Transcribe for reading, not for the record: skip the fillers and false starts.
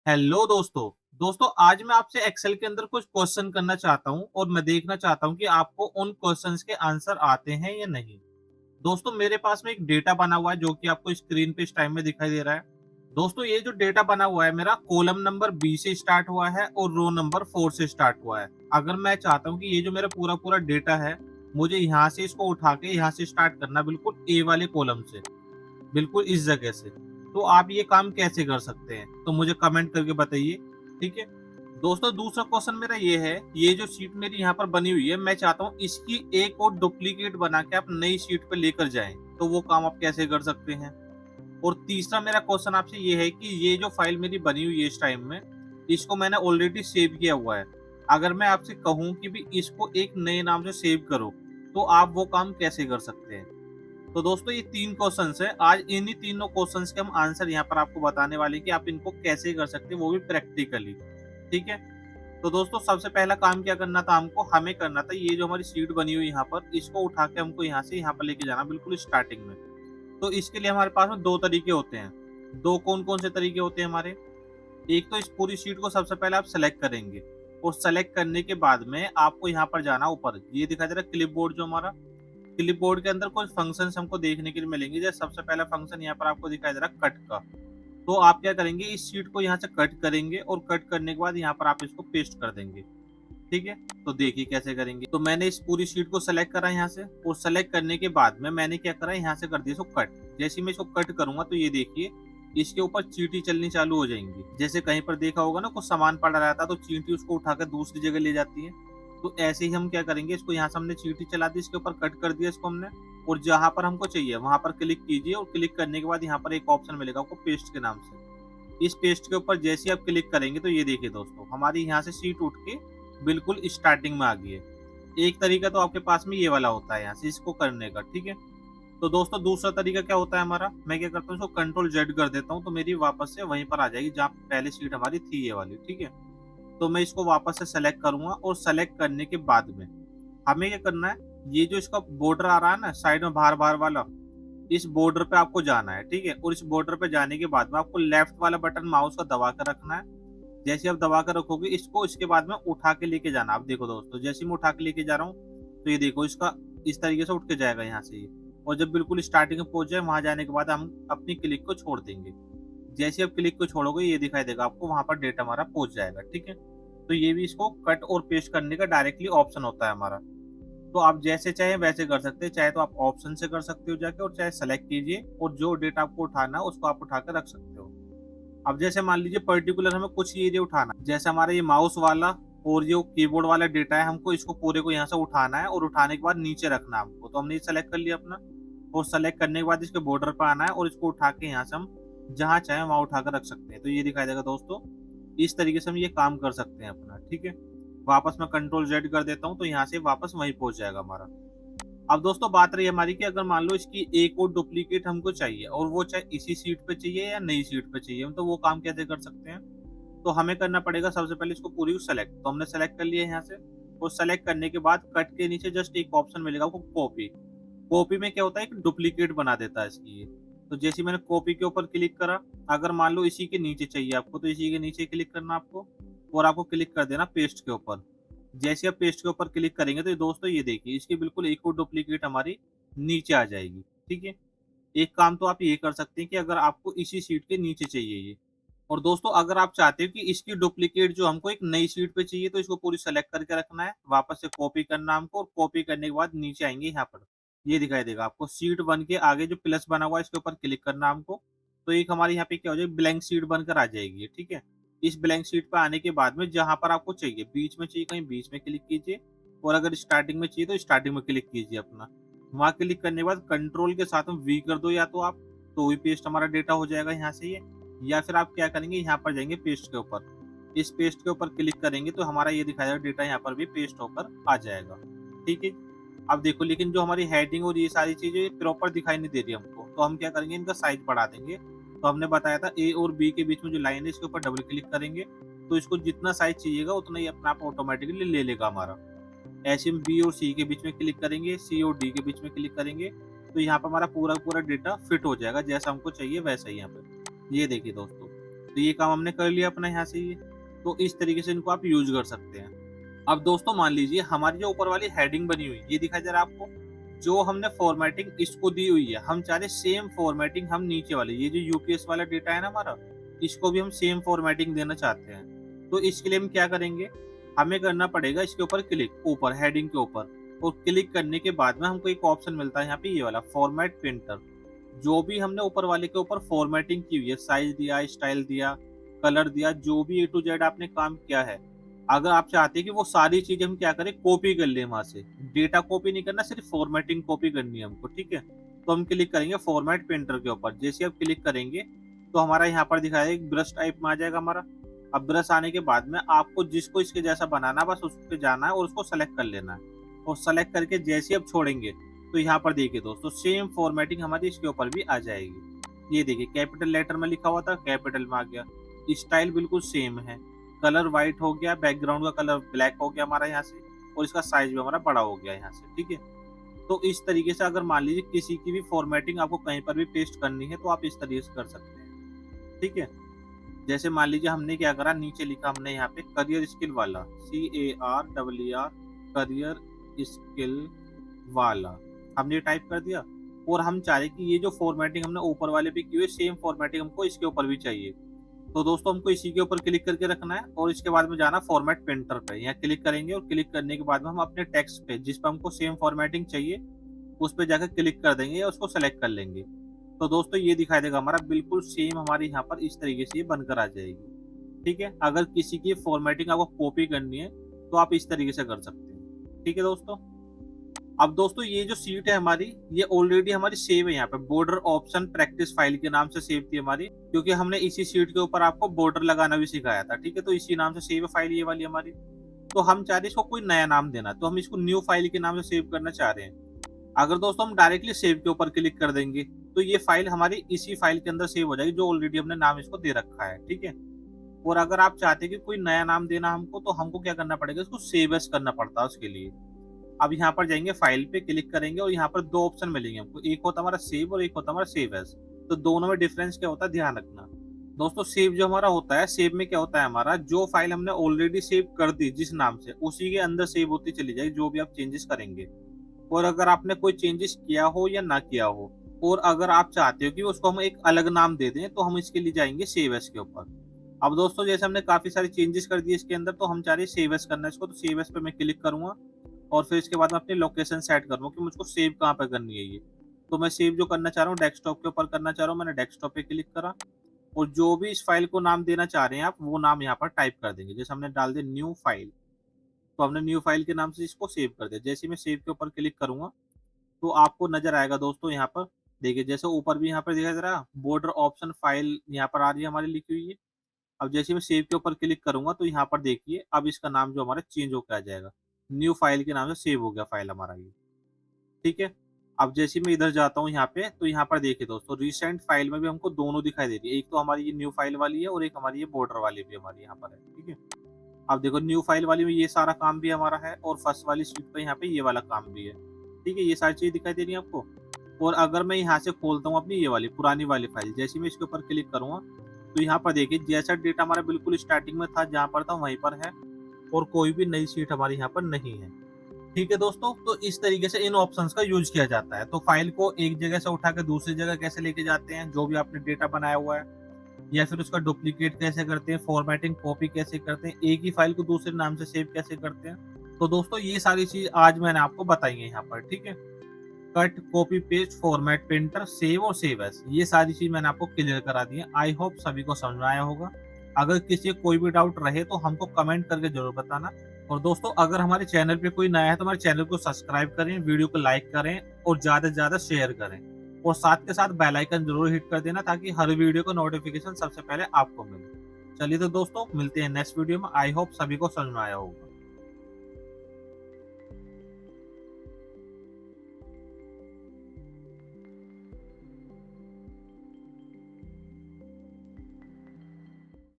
Hello दोस्तों आज मैं आपसे एक्सेल के अंदर कुछ क्वेश्चन करना चाहता हूं और मैं देखना चाहता हूं कि आपको उन क्वेश्चंस के आंसर आते हैं या नहीं। दोस्तों मेरे पास में एक डेटा बना हुआ है जो कि आपको स्क्रीन पे इस टाइम में दिखाई दे रहा है। दोस्तों ये जो डेटा बना हुआ है मेरा कॉलम नंबर बी से स्टार्ट हुआ है और रो नंबर 4 से स्टार्ट हुआ है। अगर मैं चाहता हूं कि ये जो मेरा पूरा पूरा डेटा है मुझे यहाँ से इसको उठा के यहाँ से स्टार्ट करना बिल्कुल ए वाले कॉलम से, बिल्कुल इस जगह से। तो आप ये काम कैसे कर सकते हैं? तो मुझे कमेंट करके बताइए, ठीक है? दोस्तों दूसरा क्वेश्चन मेरा ये है, ये जो शीट मेरी यहाँ पर बनी हुई है, मैं चाहता हूँ इसकी एक और डुप्लीकेट बना के आप नई शीट पे लेकर जाएँ, तो वो काम आप कैसे कर सकते हैं? और तीसरा मेरा क्वेश्चन आपसे ये है कि ये जो फाइल मेरी बनी हुई है इस टाइम में, इसको मैंने ऑलरेडी सेव किया हुआ है। अगर मैं आपसे कहूँ कि भी इसको एक नए नाम से सेव करो, तो आप वो काम कैसे कर सकते हैं? तो दोस्तों ये 3 क्वेश्चंस हैं। आज इन्हीं तीनों क्वेश्चंस के हम आंसर यहाँ पर आपको बताने वाले हैं कि आप इनको कैसे कर सकते हैं, वो भी प्रैक्टिकली। ठीक है? तो दोस्तों सबसे पहला काम क्या करना था हमको? हमें करना था ये जो हमारी शीट बनी हुई है यहाँ पर, इसको उठा के हमको यहाँ से यहाँ पर लेके जाना बिल्कुल स्टार्टिंग में। तो इसके लिए हमारे पास में 2 तरीके होते हैं। 2 कौन-कौन से तरीके होते हैं हमारे? एक तो इस पूरी शीट को सबसे पहले आप सेलेक्ट करेंगे और सेलेक्ट करने के बाद में आपको यहाँ पर जाना ऊपर। ये दिखाई दे रहा है क्लिपबोर्ड जो हमारा, क्लिपबोर्ड के अंदर कुछ फंक्शंस हमको देखने के लिए मिलेंगे। जैसे सबसे पहला फंक्शन यहाँ पर आपको दिखाई दे रहा है कट का। तो आप क्या करेंगे, इस शीट को यहाँ से कट करेंगे और कट करने के बाद यहाँ पर आप इसको पेस्ट कर देंगे। ठीक है? तो देखिए कैसे करेंगे। तो मैंने इस पूरी शीट को सेलेक्ट करा यहाँ से और सेलेक्ट करने के बाद में मैंने क्या करा, यहाँ से कर दिया इसको कट। जैसे ही मैं इसको कट करूंगा तो ये देखिए इसके ऊपर चींटी चलनी चालू हो जाएंगी। जैसे कहीं पर देखा होगा ना, कुछ सामान पड़ा रहता है तो चींटी उसको उठाकर दूसरी जगह ले जाती है। तो ऐसे ही हम क्या करेंगे, इसको यहाँ से हमने चींटी चला दी, इसके ऊपर कट कर दिया इसको हमने, और जहां पर हमको चाहिए वहां पर क्लिक कीजिए और क्लिक करने के बाद यहाँ पर एक ऑप्शन मिलेगा आपको पेस्ट के नाम से। इस पेस्ट के ऊपर जैसे ही आप क्लिक करेंगे तो ये देखिए दोस्तों हमारी यहाँ से शीट उठ के बिल्कुल स्टार्टिंग में आ गई है। एक तरीका तो आपके पास में ये वाला होता है यहाँ से इसको करने का। ठीक है? तो दोस्तों दूसरा तरीका क्या होता है हमारा, मैं क्या करता हूँ इसको कंट्रोल जेड कर देता हूँ तो मेरी वापस से वहीं पर आ जाएगी जहाँ पहले शीट हमारी थी ये वाली। ठीक है? तो मैं इसको वापस से सेलेक्ट करूंगा और सेलेक्ट करने के बाद में हमें क्या करना है, ये जो इसका बॉर्डर आ रहा है ना साइड में बाहर बाहर वाला, इस बॉर्डर पे आपको जाना है। ठीक है? और इस बॉर्डर पे जाने के बाद में आपको लेफ्ट वाला बटन माउस का दबा कर रखना है। जैसे आप दबा कर रखोगे इसको, इसके बाद में उठा के लेके जाना। आप देखो दोस्तों जैसे मैं उठा के लेके जा रहा हूँ तो ये देखो इसका इस तरीके से उठ के जाएगा यहाँ से ये। और जब बिल्कुल स्टार्टिंग में पहुंच जाए वहां जाने के बाद हम अपनी क्लिक को छोड़ देंगे। जैसे आप क्लिक को छोड़ोगे ये दिखाई देगा आपको, वहां पर डेटा हमारा पहुंच जाएगा। ठीक है? तो ये भी इसको कट और पेस्ट करने का डायरेक्टली ऑप्शन होता है हमारा। तो आप जैसे चाहे वैसे कर सकते हैं, चाहे तो आप ऑप्शन से कर सकते हो जाके, और चाहे सेलेक्ट कीजिए और जो डेटा आपको उठाना है उसको आप उठा कर रख सकते हो। अब जैसे मान लीजिए पर्टिकुलर हमें कुछ एरिया उठाना है, जैसे हमारा ये माउस वाला और जो कीबोर्ड वाला डेटा है, हमको इसको पूरे को यहाँ से उठाना है और उठाने के बाद नीचे रखना है हमको। तो हमने ये सेलेक्ट कर लिया अपना, और सेलेक्ट करने के बाद इसके बॉर्डर पे आना है और इसको उठा के यहाँ से हम जहाँ चाहे वहां उठाकर रख सकते हैं। तो ये दिखाई देगा दोस्तों, इस तरीके से हम ये काम कर सकते हैं अपना। ठीक है? वापस मैं कंट्रोल जेड कर देता हूँ तो यहाँ से वापस वहीं पहुंच जाएगा हमारा। अब दोस्तों बात रही हमारी कि अगर मान लो इसकी एक और डुप्लीकेट हमको चाहिए और वो चाहे इसी सीट पे चाहिए या नई सीट पे चाहिए, तो वो काम कैसे कर सकते हैं? तो हमें करना पड़ेगा सबसे पहले इसको पूरी को सेलेक्ट। तो हमने सेलेक्ट कर लिया यहाँ से, और सेलेक्ट करने के बाद कट के नीचे जस्ट एक ऑप्शन मिलेगा आपको कॉपी। कॉपी में क्या होता है, एक डुप्लीकेट बना देता है इसकी ये। तो जैसे मैंने कॉपी के ऊपर क्लिक करा, अगर मान लो इसी के नीचे चाहिए आपको तो इसी के नीचे क्लिक करना आपको, और आपको क्लिक कर देना पेस्ट के ऊपर। जैसे आप पेस्ट के ऊपर क्लिक करेंगे तो ये दोस्तों ये देखिए इसकी बिल्कुल एक और डुप्लीकेट हमारी नीचे आ जाएगी। ठीक है? एक काम तो आप ये कर सकते हैं कि अगर आपको इसी शीट के नीचे चाहिए ये, और दोस्तों अगर आप चाहते हो कि इसकी डुप्लीकेट जो हमको एक नई शीट पे चाहिए तो इसको पूरी सेलेक्ट करके रखना है, वापस से कॉपी करना हमको, और कॉपी करने के बाद नीचे आएंगे यहाँ पर, ये दिखाई देगा आपको शीट 1 के आगे जो प्लस बना हुआ है इसके ऊपर क्लिक करना हमको। तो एक हमारे यहाँ पे क्या हो जाएगी, ब्लैंक शीट बनकर आ जाएगी ये। ठीक है? इस ब्लैंक शीट पे आने के बाद में जहां पर आपको चाहिए, बीच में चाहिए कहीं बीच में क्लिक कीजिए, और अगर स्टार्टिंग में चाहिए तो स्टार्टिंग में क्लिक कीजिए अपना। वहां क्लिक करने के बाद कंट्रोल के साथ में वी कर दो या तो आप, तो भी पेस्ट हमारा डेटा हो जाएगा यहाँ से ये। या फिर आप क्या करेंगे, यहाँ पर जाएंगे पेस्ट के ऊपर, इस पेस्ट के ऊपर क्लिक करेंगे तो हमारा ये दिखाएगा डेटा यहाँ पर भी पेस्ट होकर आ जाएगा। ठीक है? अब देखो लेकिन जो हमारी हेडिंग और ये सारी चीजें प्रॉपर दिखाई नहीं दे रही हमको, तो हम क्या करेंगे, इनका साइज बढ़ा देंगे। तो हमने बताया था ए और बी के बीच में जो लाइन है इसके ऊपर डबल क्लिक करेंगे तो इसको जितना साइज चाहिएगा उतना ही अपना आप ऑटोमेटिकली ले लेगा हमारा। ऐसे हम बी और सी के बीच में क्लिक करेंगे, सी और डी के बीच में क्लिक करेंगे, तो यहाँ पर हमारा पूरा पूरा डेटा फिट हो जाएगा जैसा हमको चाहिए वैसा ही यहाँ पे। ये देखिए दोस्तों, तो ये काम हमने कर लिया अपना यहाँ से ये। तो इस तरीके से इनको आप यूज कर सकते हैं। अब दोस्तों मान लीजिए हमारी जो ऊपर वाली हेडिंग बनी हुई ये दिखाई दे रहा है आपको, जो हमने फॉर्मेटिंग इसको दी हुई है, हम चाह रहे सेम फॉर्मेटिंग हम नीचे वाले ये जो यूपीएस वाला डेटा है ना हमारा, इसको भी हम सेम फॉर्मेटिंग देना चाहते हैं। तो इसके लिए हम क्या करेंगे, हमें करना पड़ेगा इसके ऊपर क्लिक, ऊपर हेडिंग के ऊपर, और क्लिक करने के बाद में हमको एक ऑप्शन मिलता है यहाँ पे ये वाला फॉर्मेट प्रिंटर। जो भी हमने ऊपर वाले के ऊपर फॉर्मेटिंग की हुई है, साइज दिया, स्टाइल दिया, कलर दिया, जो भी ए टू जेड आपने काम किया है, अगर आप चाहते हैं कि वो सारी चीजें हम क्या करें, कॉपी कर लें वहां से, डेटा कॉपी नहीं करना, सिर्फ फॉर्मेटिंग कॉपी करनी है हमको, ठीक है। तो हम क्लिक करेंगे फॉर्मेट प्रिंटर के ऊपर। जैसे आप क्लिक करेंगे तो हमारा यहाँ पर दिखाएगा एक ब्रश टाइप में आ जाएगा हमारा। अब ब्रश आने के बाद में आपको जिसको इसके जैसा बनाना है बस उस पे जाना है और उसको सेलेक्ट कर लेना है, और सेलेक्ट करके जैसे आप छोड़ेंगे तो यहाँ पर देखिए दोस्तों सेम फॉर्मेटिंग हमारी इसके ऊपर भी आ जाएगी। ये देखिए कैपिटल लेटर में लिखा हुआ था, कैपिटल में आ गया, स्टाइल बिल्कुल सेम है, कलर व्हाइट हो गया, बैकग्राउंड का कलर ब्लैक हो गया हमारा यहाँ से, और इसका साइज भी हमारा बड़ा हो गया यहाँ से, ठीक है। तो इस तरीके से अगर मान लीजिए किसी की भी फॉर्मेटिंग आपको कहीं पर भी पेस्ट करनी है तो आप इस तरीके से कर सकते हैं, ठीक है। जैसे मान लीजिए हमने क्या करा, नीचे लिखा हमने यहाँ पे करियर स्किल वाला, CARER करियर स्किल वाला, हमने टाइप कर दिया। और हम चाह रहे कि ये जो फॉर्मेटिंग हमने ऊपर वाले पे की हुई सेम फॉर्मेटिंग हमको इसके ऊपर भी चाहिए। तो दोस्तों हमको इसी के ऊपर क्लिक करके रखना है और इसके बाद में जाना फॉर्मेट प्रिंटर पे, यहाँ क्लिक करेंगे और क्लिक करने के बाद में हम अपने टेक्स्ट पे जिस पे हमको सेम फॉर्मेटिंग चाहिए उस पे जाकर क्लिक कर देंगे या उसको सेलेक्ट कर लेंगे। तो दोस्तों ये दिखाई देगा हमारा बिल्कुल सेम हमारे यहाँ पर इस तरीके से ये बनकर आ जाएगी, ठीक है। अगर किसी की फॉर्मेटिंग आपको कॉपी करनी है तो आप इस तरीके से कर सकते हैं, ठीक है दोस्तों। अब दोस्तों ये जो सीट है हमारी ये ऑलरेडी हमारी सेव है यहाँ पे, बॉर्डर ऑप्शन प्रैक्टिस फाइल के नाम से सेव थी हमारी, क्योंकि हमने इसी सीट के ऊपर आपको बॉर्डर लगाना भी सिखाया था, ठीक है। तो इसी नाम से सेव है फाइल ये वाली हमारी। तो हम चाह रहे हैं इसको कोई नया नाम देना, तो हम इसको न्यू फाइल के नाम से सेव करना चाह रहे हैं। अगर दोस्तों हम डायरेक्टली सेव के ऊपर क्लिक कर देंगे तो ये फाइल हमारी इसी फाइल के अंदर सेव हो जाएगी जो ऑलरेडी हमने नाम इसको दे रखा है, ठीक है। और अगर आप चाहते हैं कि कोई नया नाम देना हमको, तो हमको क्या करना पड़ेगा, इसको सेव एज करना पड़ता है उसके लिए। अब यहाँ पर जाएंगे फाइल पे क्लिक करेंगे और यहाँ पर दो ऑप्शन मिलेंगे हमको, एक होता है हमारा सेव और एक होता है हमारा सेव एज। तो दोनों में डिफरेंस क्या होता है ध्यान रखना दोस्तों। सेव जो हमारा होता है, सेव में क्या होता है, हमारा जो फाइल हमने ऑलरेडी सेव कर दी जिस नाम से, उसी के अंदर सेव होती चली जाएगी जो भी आप चेंजेस करेंगे। और अगर आपने कोई चेंजेस किया हो या ना किया हो, और अगर आप चाहते हो कि उसको हम एक अलग नाम दे दें, तो हम इसके लिए जाएंगे सेव एज के ऊपर। अब दोस्तों जैसे हमने काफी सारे चेंजेस कर दिए इसके अंदर, तो हम चाह रहे हैं सेव एज करना है इसको, तो सेव एज पे मैं क्लिक करूंगा और फिर इसके बाद मैं अपनी लोकेशन सेट करूंगा कि मुझको सेव कहाँ पे करनी है ये। तो मैं सेव जो करना चाह रहा हूँ डेस्कटॉप के ऊपर करना चाह रहा हूँ, मैंने डेस्कटॉप पे क्लिक करा और जो भी इस फाइल को नाम देना चाह रहे हैं आप, वो नाम यहाँ पर टाइप कर देंगे। जैसे हमने डाल दिया न्यू फाइल, तो हमने न्यू फाइल के नाम से इसको सेव कर दिया। जैसे मैं सेव के ऊपर क्लिक करूंगा तो आपको नजर आएगा दोस्तों यहाँ पर, देखिए जैसे ऊपर भी यहाँ पर दिखाई दे रहा है बॉर्डर ऑप्शन फाइल यहाँ पर आ रही है हमारी लिखी हुई है। अब जैसे मैं सेव के ऊपर क्लिक करूंगा तो यहाँ पर देखिए अब इसका नाम जो हमारा चेंज होकर आ जाएगा, न्यू फाइल के नाम से सेव हो गया फाइल हमारा ये, ठीक है। अब जैसे मैं इधर जाता हूँ यहाँ पे, तो यहाँ पर देखिए दोस्तों रिसेंट फाइल में भी हमको दोनों दिखाई दे रही है, एक तो हमारी ये न्यू फाइल वाली है और एक हमारी ये बॉर्डर वाली भी हमारी यहाँ पर है, ठीक है। अब देखो न्यू फाइल वाली में ये सारा काम भी हमारा है और फर्स्ट वाली शीट पे यहाँ पे ये वाला काम भी है, ठीक है। ये सारी चीज दिखाई दे रही है आपको। और अगर मैं यहाँ से खोलता हूँ अपनी ये वाली पुरानी वाली फाइल, जैसे मैं इसके ऊपर क्लिक करूंगा तो यहाँ पर देखिए जैसा डेटा हमारा बिल्कुल स्टार्टिंग में था जहाँ पर था वहीं पर है, और कोई भी नई शीट हमारी यहाँ पर नहीं है, ठीक है दोस्तों। तो इस तरीके से इन ऑप्शंस का यूज किया जाता है। तो फाइल को एक जगह से उठा के दूसरी जगह कैसे लेके जाते हैं, जो भी आपने डेटा बनाया हुआ है, या फिर उसका डुप्लीकेट कैसे करते हैं, फॉर्मेटिंग कॉपी कैसे करते हैं, एक ही फाइल को दूसरे नाम से सेव कैसे करते हैं, तो दोस्तों ये सारी चीज आज मैंने आपको बताई है यहाँ पर, ठीक है। Cut, copy paste, format, printer, save और सेव एज, ये सारी चीज मैंने आपको क्लियर करा दी है। आई होप सभी को समझ में आया होगा। अगर किसी को कोई भी डाउट रहे तो हमको कमेंट करके जरूर बताना। और दोस्तों अगर हमारे चैनल पे कोई नया है तो हमारे चैनल को सब्सक्राइब करें, वीडियो को लाइक करें और ज्यादा से ज्यादा शेयर करें, और साथ के साथ बेल आइकन जरूर हिट कर देना ताकि हर वीडियो का नोटिफिकेशन सबसे पहले आपको मिले। चलिए तो दोस्तों मिलते हैं नेक्स्ट वीडियो में। आई होप सभी को समझ में आया होगा।